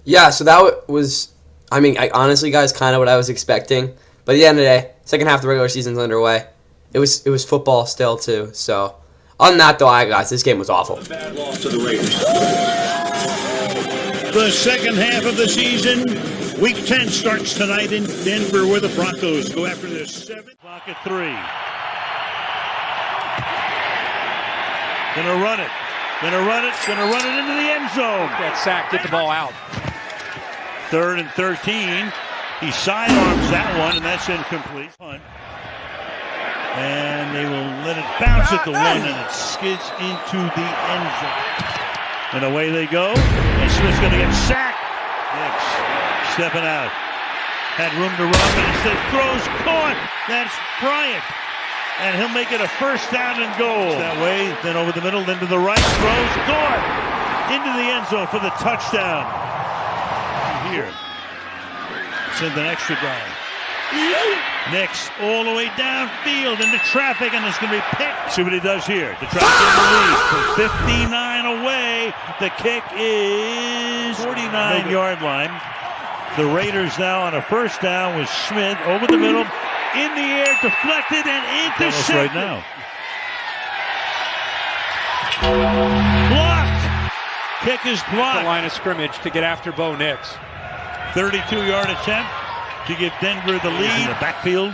Yeah, so that was, honestly, guys, kind of what I was expecting. But at the end of the day, second half of the regular season's underway. It was football still, too. So, other than that, though, guys, this game was awful. Bad loss to the Raiders. The second half of the season, Week 10 starts tonight in Denver, where the Broncos go after their 7th. Clock at 3. Gonna run it into the end zone. That sack, get the ball out. 3rd and 13. He sidearms that one, and that's incomplete. And they will let it bounce at the 1, and it skids into the end zone. And away they go. And Smith's going to get sacked. Next, stepping out. Had room to run, but instead throws caught. That's Bryant. And he'll make it a first down and goal. That way, then over the middle, then to the right. Throws caught into the end zone for the touchdown. Here. Send an extra drive. Next, all the way downfield into traffic, and it's going to be picked. See what he does here to try to get the lead. From 59 away, the kick is 49-yard line. The Raiders now on a first down with Smith over the middle, in the air, deflected, and intercepted. Right now. Blocked. Kick is blocked. The line of scrimmage to get after Bo Nix. 32-yard attempt to give Denver the lead. In the backfield.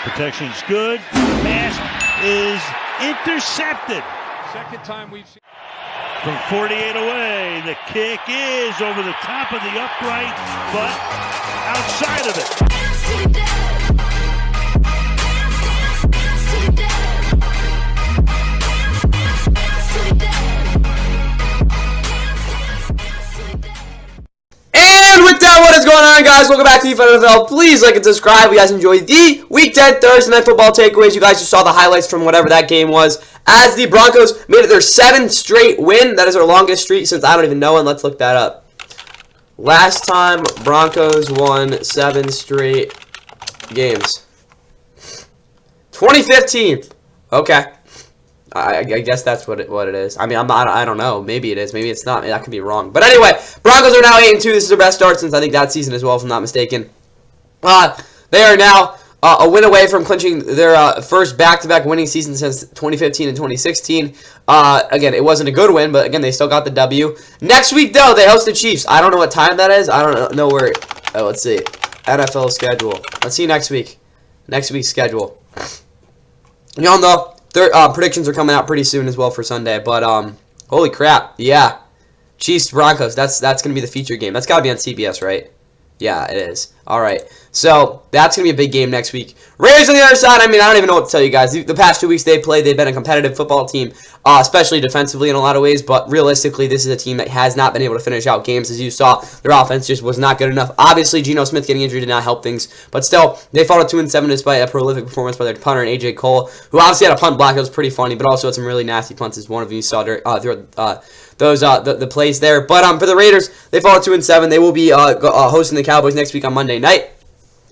Protection's good. Pass is intercepted. Second time we've seen. From 48 away, the kick is over the top of the upright, but outside of it. And with that, what is going on, guys? Welcome back to the NFL. Please like and subscribe. You guys enjoyed the Week 10 Thursday Night Football takeaways. You guys just saw the highlights from whatever that game was. As the Broncos made it their 7th straight win. That is their longest streak since I don't even know, and let's look that up. Last time Broncos won 7 straight games. 2015. Okay. I guess that's what it is. I don't know. Maybe it is. Maybe it's not. That could be wrong. But anyway, Broncos are now 8-2. This is their best start since I think that season as well, if I'm not mistaken. They are now a win away from clinching their first back-to-back winning season since 2015 and 2016. Again, it wasn't a good win, but again, they still got the W. Next week, though, they host the Chiefs. I don't know what time that is. I don't know where. Let's see. NFL schedule. Let's see next week. Next week's schedule. Y'all know. Their predictions are coming out pretty soon as well for Sunday, but holy crap, yeah, Chiefs Broncos. That's gonna be the feature game. That's gotta be on CBS, right? Yeah, it is. All right, so that's gonna be a big game next week. Raiders on the other side. I don't even know what to tell you guys. The past 2 weeks they played, they've been a competitive football team, especially defensively in a lot of ways. But realistically, this is a team that has not been able to finish out games. As you saw, their offense just was not good enough. Obviously, Geno Smith getting injured did not help things, but still, they fought a 2-7 despite a prolific performance by their punter and AJ Cole, who obviously had a punt block that was pretty funny, but also had some really nasty punts. As one of you saw during the plays there. But for the Raiders, they fall at 2-7. They will be hosting the Cowboys next week on Monday night.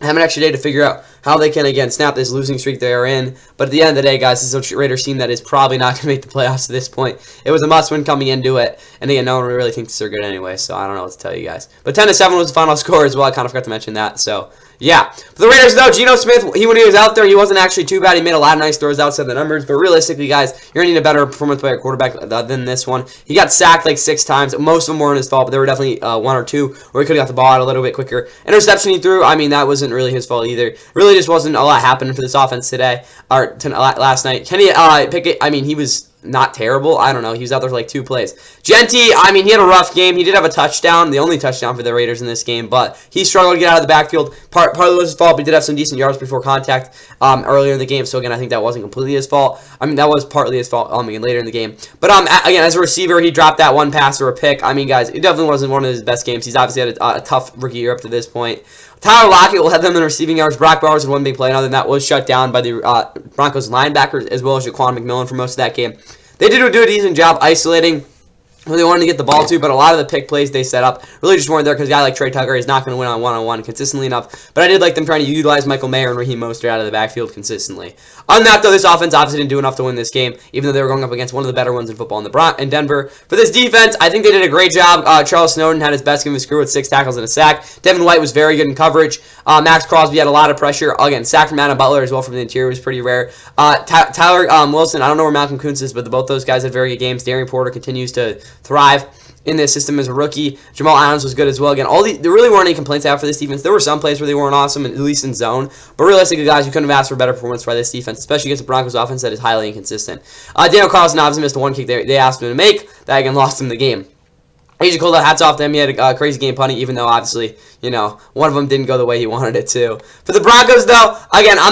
Have an extra day to figure out how they can, again, snap this losing streak they are in. But at the end of the day, guys, this is a Raiders team that is probably not going to make the playoffs at this point. It was a must-win coming into it. And again, no one really thinks they're good anyway, so I don't know what to tell you guys. But 10-7 was the final score as well. I kind of forgot to mention that, so yeah. For the Raiders, though, Geno Smith, when he was out there, he wasn't actually too bad. He made a lot of nice throws outside the numbers. But realistically, guys, you're going to need a better performance by your quarterback than this one. He got sacked like 6 times. Most of them weren't his fault, but there were definitely 1 or 2 where he could have got the ball out a little bit quicker. Interception he threw, that wasn't really his fault either. Really just wasn't a lot happening for this offense today, or last night. Kenny Pickett, he was not terrible. I don't know. He was out there for like 2 plays. Genty, he had a rough game. He did have a touchdown, the only touchdown for the Raiders in this game, but he struggled to get out of the backfield. Partly was his fault, but he did have some decent yards before contact earlier in the game, so again, I think that wasn't completely his fault. That was partly his fault later in the game. But again, as a receiver, he dropped that 1 pass or a pick. Guys, it definitely wasn't one of his best games. He's obviously had a tough rookie year up to this point. Tyler Lockett will have them in receiving yards. Brock Bowers had 1 big play, and other than that was shut down by the Broncos linebackers as well as Jaquan McMillan for most of that game. They did do a decent job isolating who they wanted to get the ball to, but a lot of the pick plays they set up really just weren't there because a guy like Trey Tucker is not going to win on one-on-one consistently enough. But I did like them trying to utilize Michael Mayer and Raheem Mostert out of the backfield consistently. On that, though, this offense obviously didn't do enough to win this game, even though they were going up against one of the better ones in football in Denver. For this defense, I think they did a great job. Charles Snowden had his best game of his career with 6 tackles and a sack. Devin White was very good in coverage. Max Crosby had a lot of pressure. Again, sack from Adam Butler as well from the interior was pretty rare. Tyler Wilson, I don't know where Malcolm Kuntz is, but both those guys had very good games. Darian Porter continues to thrive in this system as a rookie. Jamal Adams was good as well. Again, there really weren't any complaints out for this defense. There were some plays where they weren't awesome, at least in zone. But realistically, guys, you couldn't have asked for a better performance by this defense, especially against the Broncos offense that is highly inconsistent. Daniel Carlson obviously missed the one kick they asked him to make. That again lost him the game. AJ Cole, hats off to him. He had a crazy game punting, even though obviously, one of them didn't go the way he wanted it to. For the Broncos, though, again, I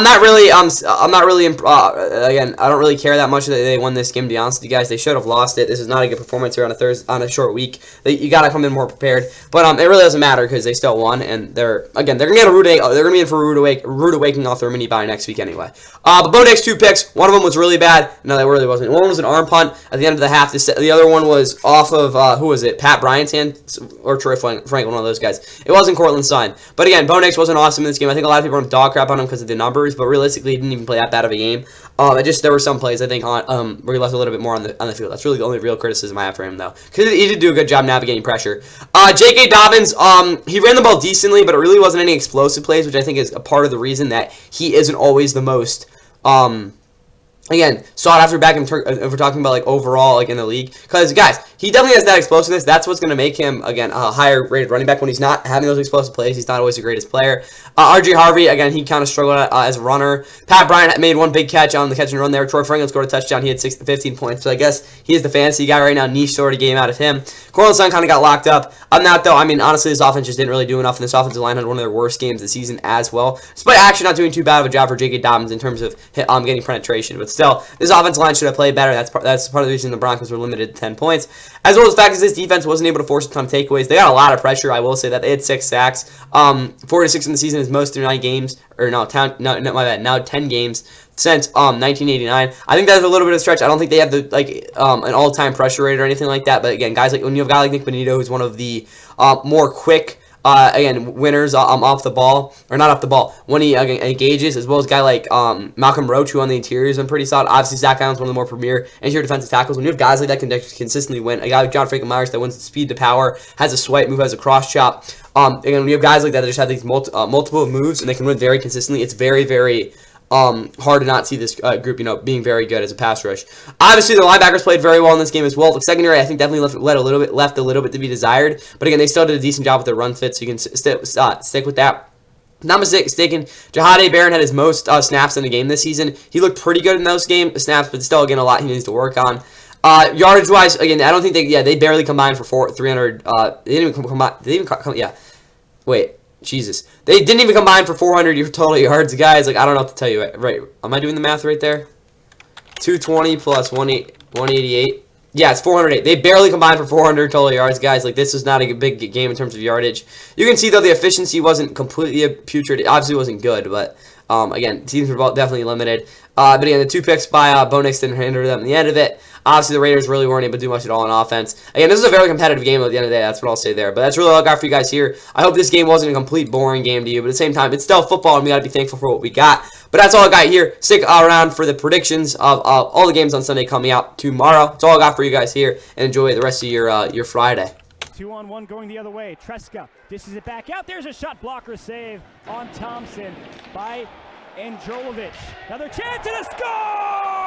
don't really care that much that they won this game. To be honest with you guys, they should have lost it. This is not a good performance here on a short week. You got to come in more prepared, but it really doesn't matter because they still won, and they're gonna get a they're gonna be in for a rude awakening off their mini bye next week anyway. But Bo Nix 2 picks. One of them was really bad. No, that really wasn't. One was an arm punt at the end of the half. The other one was off of who was it? Pat Bryant's hand or Troy Franklin, one of those guys. It wasn't Cortland Sutton. But again, Bo Nix wasn't awesome in this game. I think a lot of people are dog crap on him because of the numbers, but realistically, he didn't even play that bad of a game. There were some plays I think where he left a little bit more on the field. That's really the only real criticism I have for him though, because he did do a good job navigating pressure. J.K. Dobbins, he ran the ball decently, but it really wasn't any explosive plays, which I think is a part of the reason that he isn't always the most sought after back if we're talking about overall in the league. Because guys, he definitely has that explosiveness. That's what's going to make him a higher rated running back when he's not having those explosive plays. He's not always the greatest player. R.J. Harvey, again, he kind of struggled as a runner. Pat Bryant made one big catch on the catch and run there. Troy Franklin scored a touchdown. He had 15 points. So I guess he is the fantasy guy right now. Niche sort of game out of him. Cortland Sutton kind of got locked up. On that though, honestly, this offense just didn't really do enough, and this offensive line had one of their worst games of the season as well. Despite actually not doing too bad of a job for J.K. Dobbins in terms of getting penetration, but still, this offensive line should have played better. That's part of the reason the Broncos were limited to 10 points. As well as the fact that this defense wasn't able to force a ton of takeaways. They got a lot of pressure. I will say that they had 6 sacks. 4 to 6 in the season is most through 9 games, or now 10 games since 1989. I think that's a little bit of a stretch. I don't think they have an all-time pressure rate or anything like that. But again, guys when you have a guy like Nick Bonito, who's one of the more quick winners off the ball, or not off the ball, when he engages, as well as a guy like Malcolm Roach, who on the interior has been pretty solid. Obviously, Zach Allen's one of the more premier interior defensive tackles. When you have guys like that can consistently win, a guy like John Franklin-Myers that wins the speed to power, has a swipe move, has a cross chop. Again, when you have guys like that just have these multiple moves and they can win very consistently, it's very, very hard to not see this group, being very good as a pass rush. Obviously, the linebackers played very well in this game as well. The secondary, I think, definitely left a little bit to be desired. But again, they still did a decent job with their run fit, so you can stick with that. Not mistaken, Jahadae Barron had his most snaps in the game this season. He looked pretty good in those snaps, but still, again, a lot he needs to work on. Yardage-wise, again, I don't think they barely combined for 300. They didn't even combine. Wait. Jesus. They didn't even combine for 400 total yards, guys. I don't know what to tell you. Right. Am I doing the math right there? 220 plus 188. Yeah, it's 408. They barely combined for 400 total yards, guys. This is not a big game in terms of yardage. You can see, though, the efficiency wasn't completely putrid. It obviously wasn't good, but again, teams were definitely limited. But again, the 2 picks by Bo Nix didn't hinder them at the end of it. Obviously, the Raiders really weren't able to do much at all on offense. Again, this is a very competitive game at the end of the day. That's what I'll say there. But that's really all I got for you guys here. I hope this game wasn't a complete boring game to you. But at the same time, it's still football, and we got to be thankful for what we got. But that's all I got here. Stick around for the predictions of all the games on Sunday coming out tomorrow. That's all I got for you guys here. And enjoy the rest of your Friday. 2-on-1 going the other way. Tresca dishes it back out. There's a shot blocker save on Thompson by Androlovic. Another chance and a score!